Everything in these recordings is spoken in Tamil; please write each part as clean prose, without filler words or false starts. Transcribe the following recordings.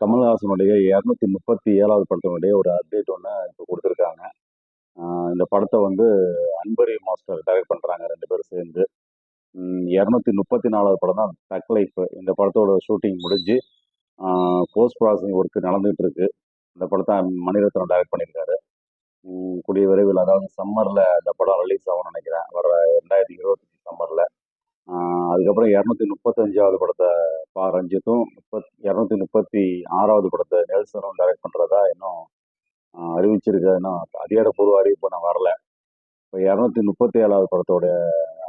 கமல்ஹாசனுடைய 237வது படத்தினுடைய ஒரு அப்டேட் ஒன்று இப்போ கொடுத்துருக்காங்க. இந்த படத்தை வந்து அன்பரி மாஸ்டர் டைரக்ட் பண்ணுறாங்க, ரெண்டு பேரும் சேர்ந்து. 234வது படம் தான் தக் லைஃப். இந்த படத்தோட ஷூட்டிங் முடிஞ்சு போஸ்ட் ப்ராசஸிங் ஒர்க் நடந்துகிட்டு இருக்கு. இந்த படத்தை மணிரத்னம் டைரக்ட் பண்ணியிருக்காரு. கூடிய விரைவில், அதாவது சம்மரில் இந்த படம் ரிலீஸ் ஆகும்னு நினைக்கிறேன், வர 2025 சம்மரில். அதுக்கப்புறம் 235வது படத்தை ரஞ்சித்தும், 236வது படத்தை நெல்சனும் டைரக்ட் பண்ணுறதா இன்னும் அறிவிச்சிருக்காருன்னா அதிகாரப்பூர்வ அறிவிப்பு நான் வரல. இப்போ 237வது படத்தோட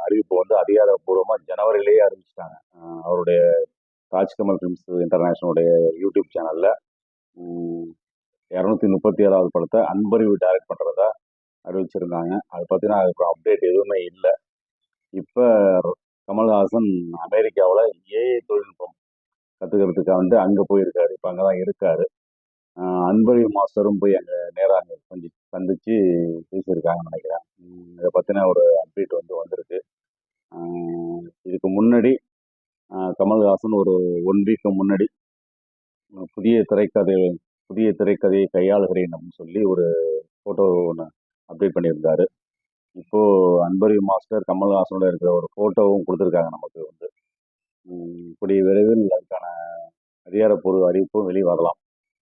அறிவிப்பு வந்து அதிகாரப்பூர்வமாக ஜனவரியிலேயே அறிவிச்சிட்டாங்க. அவருடைய ராஜ்கமல் ஃபிலிம்ஸ் இன்டர்நேஷனலுடைய யூடியூப் சேனலில் 237வது படத்தை அன்பரிவு டைரக்ட் பண்ணுறதா அறிவிச்சிருந்தாங்க. அதை பற்றின அதுக்கு அப்டேட் எதுவுமே இல்லை. இப்போ கமல்ஹாசன் அமெரிக்காவில் ஏஐ தொழில்நுட்பம் கற்றுக்கிறதுக்காக வந்து அங்கே போயிருக்காரு. இப்போ அங்கே தான் இருக்காரு. அன்பரி மாஸ்டரும் போய் அங்கே நேராக அங்கே கொஞ்சம் சந்திச்சு பேசியிருக்காங்கன்னு நினைக்கிறேன். இதை பற்றின ஒரு அப்டேட் வந்து வந்திருக்கு. இதுக்கு முன்னாடி கமல்ஹாசன் ஒரு 1 வீக்கு முன்னாடி புதிய திரைக்கதையை கையாளுகிறேன் அப்படின்னு சொல்லி ஒரு ஃபோட்டோ ஒன்று அப்டேட் பண்ணியிருந்தாரு. இப்போது அன்பரி மாஸ்டர் கமல்ஹாசனோட இருக்கிற ஒரு ஃபோட்டோவும் கொடுத்துருக்காங்க நமக்கு வந்து. கூடிய விரைவில் அதுக்கான அதிகாரப்பூர்வ அறிவிப்பும் வெளியே வரலாம்.